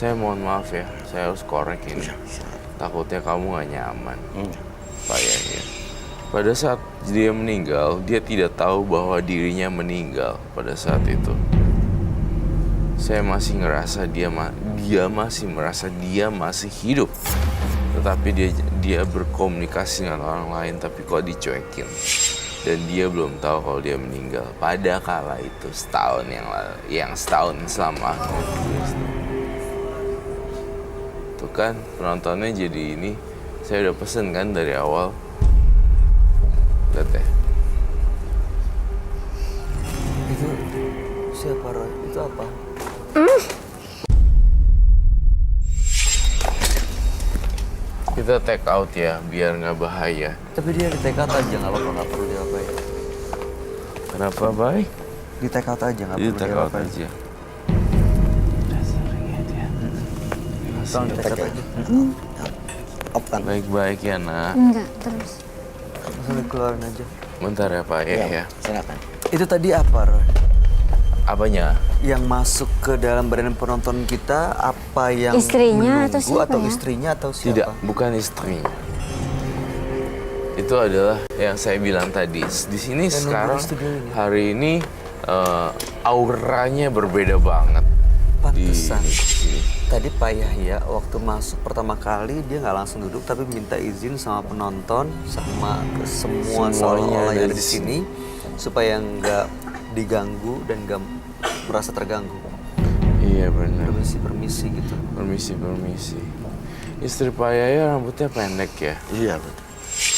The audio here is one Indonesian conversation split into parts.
Saya mohon maaf ya, saya harus korek ini. Takutnya kamu gak nyaman. Pak Yahya. Pada saat dia meninggal, dia tidak tahu bahwa dirinya meninggal pada saat itu. Saya masih ngerasa dia masih merasa dia masih hidup. Tetapi dia berkomunikasi dengan orang lain, tapi kok dicuekin. Dan dia belum tahu kalau dia meninggal. Pada kala itu setahun yang lalu, yang setahun selama. Tuh kan penontonnya jadi ini. Saya udah pesen kan dari awal. Lihat ya. Itu siapa Roy? Itu apa? Kita take out ya, biar nggak bahaya. Tapi dia di take out aja, nggak apa-apa, nggak perlu diapain. Kenapa baik? Di take out aja, nggak Di perlu take out diapain. aja. Tolong di take out aja. Open. Baik-baik ya nak. Enggak, terus. Langsung dikeluarin aja. Bentar ya Pak ya. Silakan. Itu tadi apa Roy? Apanya? Yang masuk ke dalam badan penonton kita, apa yang Istrinya atau menunggu, siapa atau ya? istrinya atau siapa? Tidak, bukan istrinya. Itu adalah yang saya bilang tadi. Di sini Yang sekarang nunggu di studio ini. hari ini auranya berbeda banget. Pantesan. Di sini. Tadi Pak Yahya waktu masuk pertama kali dia nggak langsung duduk tapi minta izin sama penonton sama ke semua Semuanya seolah-olah yang ada ada di di sini supaya nggak diganggu dan nggak merasa terganggu. Iya benar. Permisi gitu. Permisi. Istri Pak Yaya rambutnya pendek ya. Iya betul.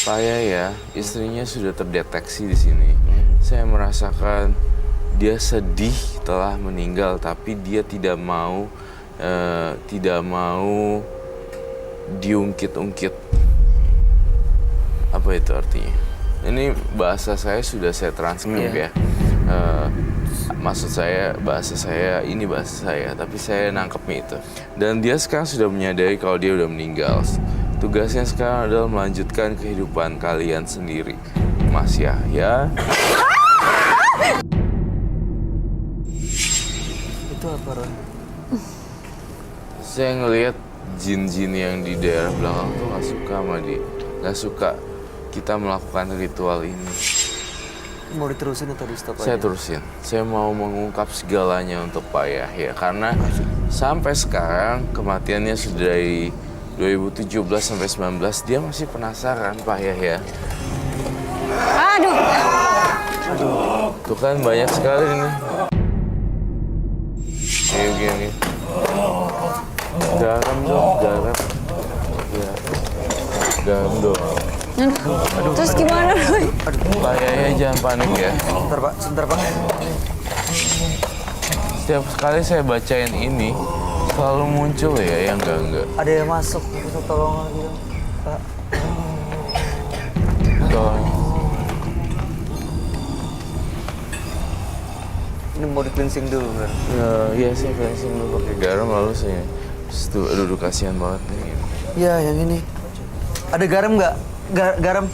Pak Yaya, istrinya sudah terdeteksi di sini. Saya merasakan dia sedih telah meninggal, tapi dia tidak mau diungkit-ungkit. Apa itu artinya? Ini bahasa saya sudah saya transkrip ya. Maksud saya bahasa saya, ini bahasa saya, tapi saya nangkepnya itu. Dan dia sekarang sudah menyadari kalau dia udah meninggal. Tugasnya sekarang adalah melanjutkan kehidupan kalian sendiri. Mas Yahya. Itu apa Roy? Saya ngelihat jin-jin yang di daerah belakang tuh nggak suka sama dia. Nggak suka kita melakukan ritual ini. Mau diterusin atau di stop Saya aja? terusin. Saya mau mengungkap segalanya untuk Pak Yahya. Karena sampai sekarang kematiannya sudah dari 2017 sampai 19. Dia masih penasaran Pak Yahya. Aduh. Tuh kan banyak sekali nih. Gini. Garam dong, garam. Ya. Garam dong. Aduh. Terus gimana, Roy? Pak Yahya jangan panik ya. Sebentar Pak. Setiap kali saya bacain ini, selalu muncul ya yang enggak. Ada yang masuk, bisa tolong lagi dong, Pak. Tolong. Ini mau di cleansing dulu kan? Iya saya cleansing dulu pakai garam lalu saya. Aduh kasihan banget nih. Iya, yang ini. Ada garam nggak? Garam.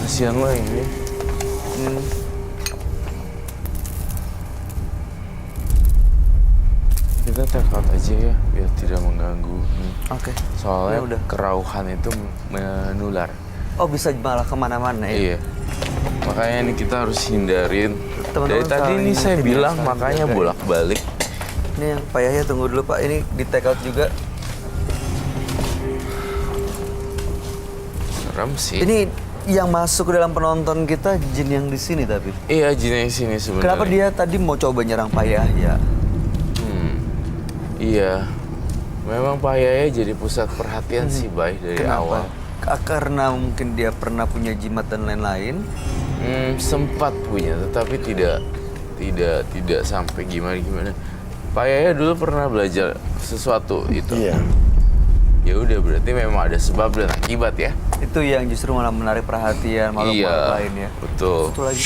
Kasihan lo ini. Kita take out aja ya, biar tidak mengganggu. Oke. Soalnya Ya udah. kerauhan itu menular. Oh, bisa malah kemana-mana ya? Iya. Makanya ini kita harus hindarin. Teman-teman Dari tadi saling ini saya ingetin ya, bilang saling makanya jagain. bolak-balik. Ini yang Pak Yahya tunggu dulu Pak. Ini di take out juga. Serem sih. Ini yang masuk ke dalam penonton kita jin yang di sini tapi. Iya jenis sini sebenarnya. Kenapa dia tadi mau coba nyerang Pak Yahya? Iya. Memang Pak Yahya jadi pusat perhatian sih Bay dari awal. Karena mungkin dia pernah punya jimat dan lain-lain. Sempat punya, tetapi tidak sampai gimana. Pak Yahya dulu pernah belajar sesuatu itu. Iya. Ya udah berarti memang ada sebab dan akibat ya. Itu yang justru malah menarik perhatian makhluk-makhluk lain ya. Betul. Satu lagi.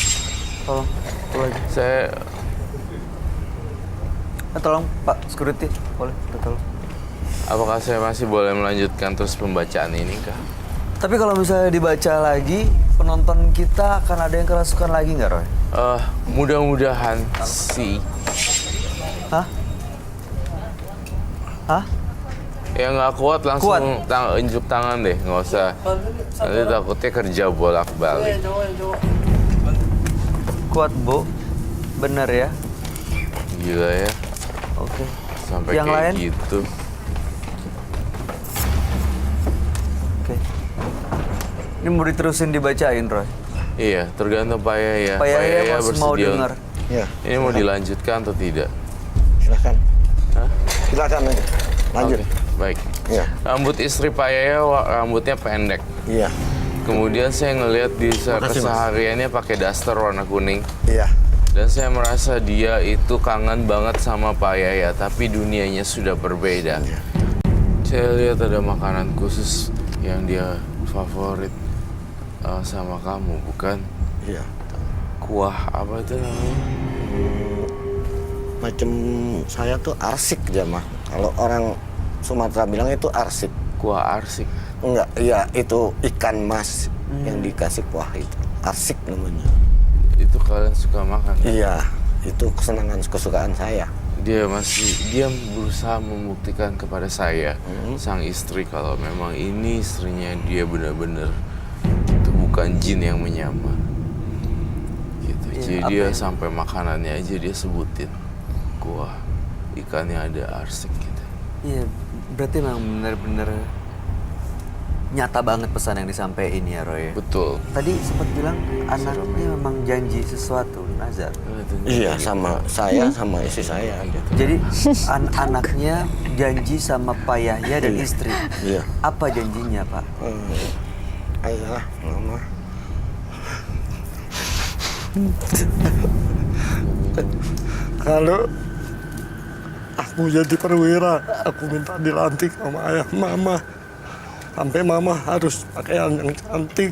Tolong. Satu lagi. Saya Tolong Pak Security. Boleh, minta tolong. apakah saya masih boleh melanjutkan terus pembacaan ini kah? Tapi kalau misalnya dibaca lagi, penonton kita akan ada yang kerasukan lagi nggak, Roy? Mudah-mudahan sih. Hah? Hah? Ya nggak kuat langsung Kuat. unjuk tangan deh, nggak usah. Nanti takutnya kerja bolak-balik. Kuat, Bu. Bener ya? Gila ya, Oke. sampai Yang kayak lain? gitu. Oke. Ini mau diterusin dibacain, Roy? Iya, tergantung Pak Yaya. Pak Yaya masih mau bersedia. dengar. Ya. Ini mau dilanjutkan atau tidak? Silakan. Hah? Silakan aja. Lanjut. Oke, baik. Iya. Rambut istri Pak Yaya rambutnya pendek. Iya. Kemudian saya ngelihat di Makasih, Mas. kesehariannya pakai daster warna kuning. Iya. Dan saya merasa dia itu kangen banget sama Pak Yaya, tapi dunianya sudah berbeda. Iya. Saya lihat ada makanan khusus yang dia favorit sama kamu, bukan? Iya. Kuah apa itu namanya? Macam saya tuh arsik aja mah. Kalau orang Sumatera bilang itu arsik. Kuah arsik. Enggak, iya itu ikan mas yang dikasih kuah itu. Arsik namanya. Itu kalian suka makan? Iya, itu kesukaan saya. Dia berusaha membuktikan kepada saya, sang istri, kalau memang ini istrinya dia benar-benar itu bukan jin yang menyamar. Gitu. Iya, Jadi apa dia yang- sampai makanannya aja dia sebutin kuah ikannya ada arsik gitu. Iya, berarti memang bener-bener nyata banget pesan yang disampaikan ya, Roy. Betul. Tadi sempat bilang anaknya memang janji sesuatu, Nazar. Iya, sama saya sama istri saya gitu. Jadi anaknya janji sama Pak Yahya dan Iya. istri. Iya. Apa janjinya, Pak? Ayah, mama. Kalau aku jadi perwira, aku minta dilantik sama ayah mama. Sampai mama harus pakaian yang cantik.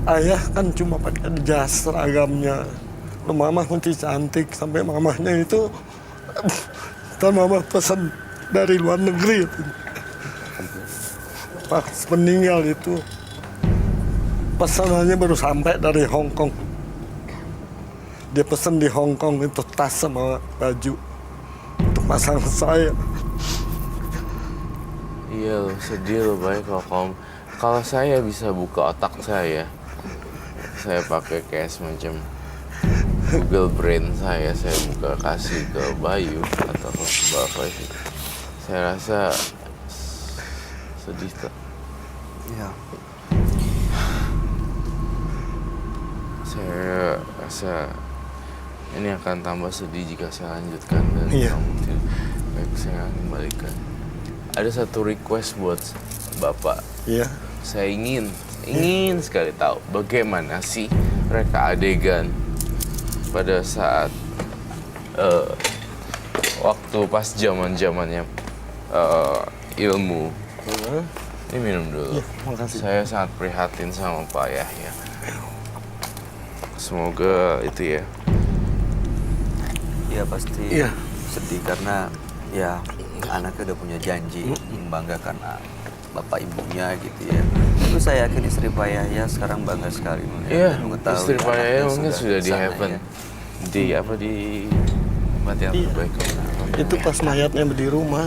Ayah kan cuma pakai jas seragamnya. Lalu mama mesti cantik sampai mamahnya itu dan mama pesan dari luar negeri. Pas meninggal itu pesanannya baru sampai dari Hong Kong. Dia pesan di Hong Kong itu tas sama baju untuk pasangan saya. Iya loh, sedih loh baik kalau saya bisa buka otak saya pakai kayak semacam Google Brain saya buka kasih ke Bayu atau ke Bapak itu. Saya rasa sedih tak. Iya. Saya rasa ini akan tambah sedih jika saya lanjutkan dan Iya. kamu tidak. Baik, saya akan kembalikan. Ada satu request buat Bapak. Iya. Saya ingin sekali tahu bagaimana sih reka adegan pada saat waktu pas zamannya ilmu. Ini minum dulu. Iya, makasih. Saya sangat prihatin sama Pak Yahya. Semoga itu ya. Ya pasti Iya. sedih karena ya anaknya udah punya janji membanggakan bapak ibunya gitu ya. Itu saya yakin istri Pak Yahya sekarang bangga sekali melihat Iya, dan mengetahui istri Pak anaknya Yahya mungkin sudah di sana heaven. ya. Di tempat yang Iya. terbaik. Itu pas mayatnya di rumah,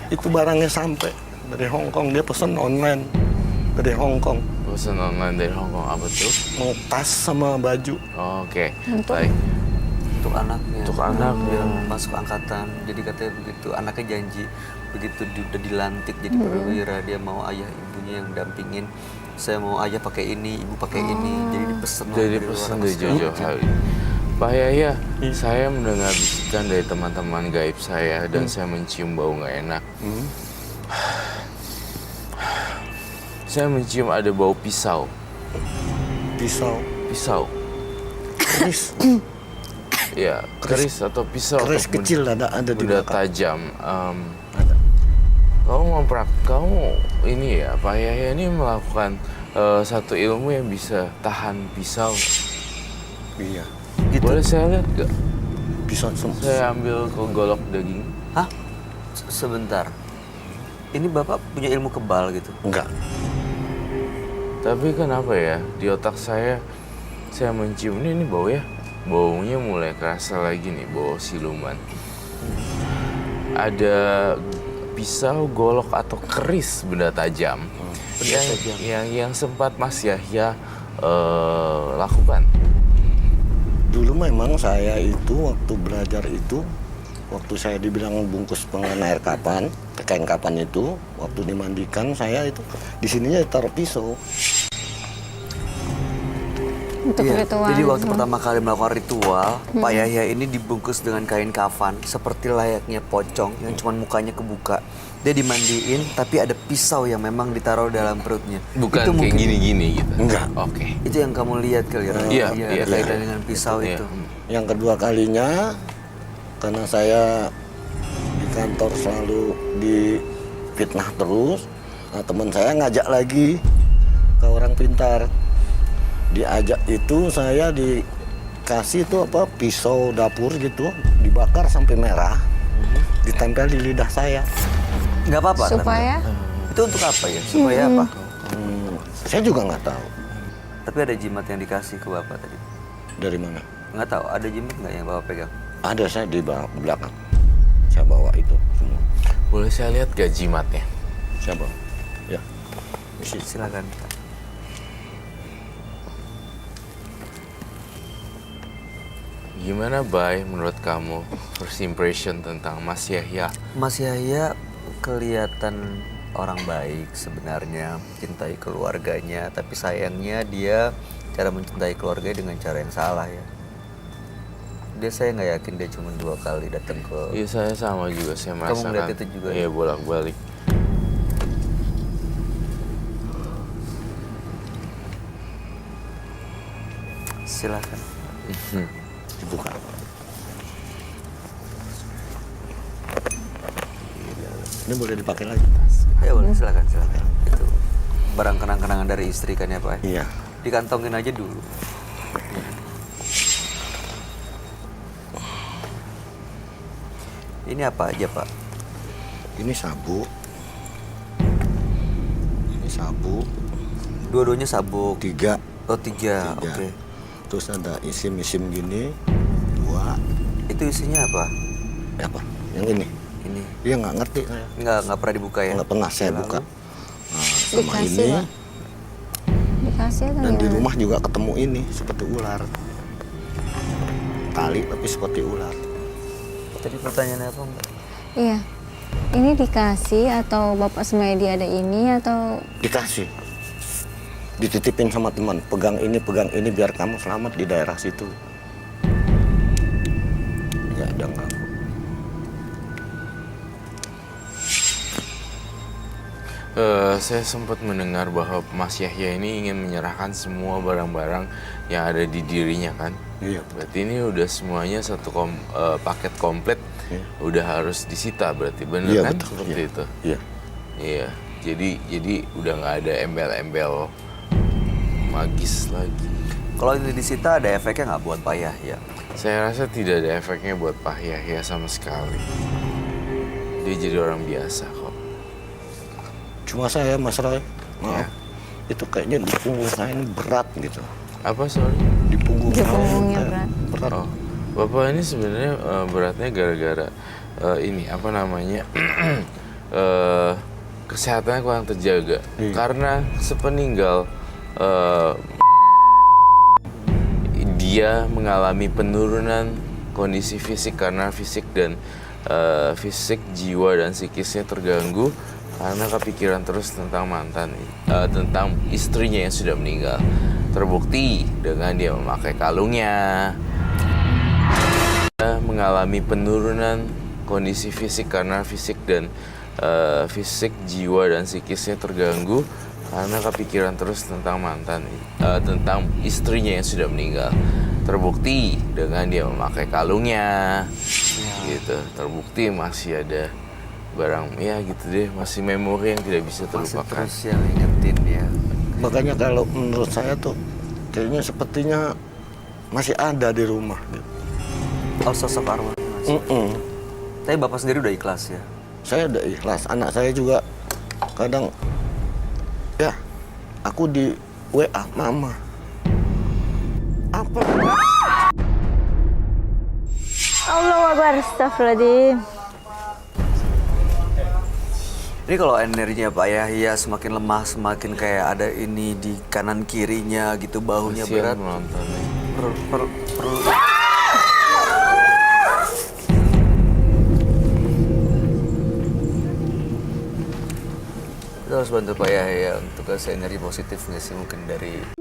itu barangnya sampai dari Hong Kong. Dia pesan online dari Hong Kong. Pesan online dari Hong Kong apa tuh? Mau tas sama baju. Oh, oke, baik. Untuk anaknya. Untuk anaknya. Dia masuk angkatan. Jadi katanya begitu anaknya janji begitu udah dilantik jadi perwira dia mau ayah ibunya yang dampingin. Saya mau ayah pakai ini, ibu pakai ini. Jadi dipesan lah Jadi dari pesan luar dari segala jauh-jauh macam. hari. Pak Yahya, saya mendengar bisikan dari teman-teman gaib saya dan saya mencium bau nggak enak. Saya mencium ada bau pisau. Pisau. Pisau. Keris. Ya, keris atau pisau. Keris atau kecil ada di benda belakang. tajam. Kamu ini ya, Pak Yahya ini melakukan satu ilmu yang bisa tahan pisau. Iya. Gitu. Boleh saya lihat nggak? Pisau Saya ambil ke golok daging. Hah? Sebentar. Ini Bapak punya ilmu kebal gitu? Enggak. Tapi kenapa ya di otak saya mencium ini bau ya, baunya mulai kerasa lagi nih, bau siluman. Ada pisau, golok atau keris benda tajam yang sempat Mas Yahya lakukan. Dulu memang saya itu waktu belajar itu, waktu saya dibilang bungkus pengen air kapan, kain kapan itu, waktu dimandikan saya itu di sininya taruh pisau. Untuk Iya, ritual. jadi waktu pertama kali melakukan ritual, Pak Yahya ini dibungkus dengan kain kafan seperti layaknya pocong yang cuma mukanya kebuka. Dia dimandiin, tapi ada pisau yang memang ditaruh dalam perutnya. Bukan Itu kayak mungkin- gini-gini gitu. Enggak. Oke. Itu yang kamu lihat kali ya? Iya, ada iya. kaitan dengan pisau Iya. itu. Yang kedua kalinya, karena saya di kantor selalu difitnah terus, nah teman saya ngajak lagi ke orang pintar. Diajak itu saya dikasih itu apa pisau dapur gitu, dibakar sampai merah, ditempel di lidah saya. Nggak apa-apa. Supaya Tapi. Itu untuk apa ya? Supaya apa? Saya juga nggak tahu Tapi ada jimat yang dikasih ke Bapak tadi. dari mana. Nggak tahu, ada jimat nggak yang Bapak pegang? Ada, saya di belakang. Saya bawa itu semua. Boleh saya lihat gak jimatnya? Saya bawa. Ya. Silakan. Gimana Bay menurut kamu first impression tentang Mas Yahya? Mas Yahya kelihatan orang baik sebenarnya, cintai keluarganya, tapi sayangnya dia cara mencintai keluarga dengan cara yang salah ya. Saya nggak yakin dia cuma 2 kali datang ke. Iya saya sama juga, saya merasakan. ngeliat itu juga Iya ya? bolak-balik. Silakan. Dibuka. Ini boleh dipakai lagi. Ayo boleh, silakan. Itu barang kenang-kenangan dari istri kan ya Pak? Iya. Dikantongin aja dulu. Ini apa aja Pak? Ini sabu. Ini sabu. Dua-duanya sabuk. 3. Oh 3, oke. Terus ada isim-isim gini. 2. Itu isinya apa? Apa? Yang ini. Ini Iya nggak ngerti saya. nggak pernah dibuka ya? Nggak pernah saya Lalu? buka. Nah, sama Dikasih, ini. Pak. Dikasih atau Dan di gimana? rumah juga ketemu ini seperti ular. Tali tapi seperti ular. Tadi pertanyaannya apa Mbak? Iya. Ini dikasih atau Bapak Sumedi ada ini atau Dikasih. Dititipin sama teman. Pegang ini biar kamu selamat di daerah situ. Ya ada nggak? Saya sempat mendengar bahwa Mas Yahya ini ingin menyerahkan semua barang-barang yang ada di dirinya kan? Iya. Berarti ini udah semuanya satu paket komplit, Iya. udah harus disita berarti, bener Iya, kan? betul, Seperti iya. itu. Iya. Iya. Jadi udah nggak ada embel-embel magis lagi. Kalau ini disita ada efeknya nggak buat Pak Yahya? Saya rasa tidak ada efeknya buat Pak Yahya sama sekali. Dia jadi orang biasa kok. Cuma saya Mas Roy, Ya. maaf. Itu kayaknya di punggung saya ini berat gitu. Apa sorry? Di punggung Di saya punggungnya kayak berat. Oh, Bapak ini sebenarnya beratnya gara-gara ini apa namanya kesehatannya kurang terjaga. Iya. Karena sepeninggal dia mengalami penurunan kondisi fisik karena fisik dan fisik jiwa dan psikisnya terganggu karena kepikiran terus tentang tentang istrinya yang sudah meninggal. Terbukti dengan dia memakai kalungnya. Dia mengalami penurunan kondisi fisik karena fisik dan fisik jiwa dan psikisnya terganggu karena kepikiran terus tentang tentang istrinya yang sudah meninggal. Terbukti dengan dia memakai kalungnya, gitu. Terbukti masih ada barang ya gitu deh, masih memori yang tidak bisa Masih terlupakan. terus yang ingetin dia. Makanya kalau menurut saya tuh kayaknya sepertinya masih ada di rumah gitu. Oh sosok arwahnya masih. Tapi Bapak sendiri udah ikhlas ya? Saya udah ikhlas. Anak saya juga kadang ya aku WA mama. Apa? Allahu Akbar, astagfirullahaladzim. Ini kalau energinya Pak Yahya semakin lemah, semakin kayak ada ini di kanan kirinya gitu, bahunya Kasihan berat. menontonnya. Perlu kita harus bantu Pak Yahya untuk kasih energi positif nggak sih, mungkin dari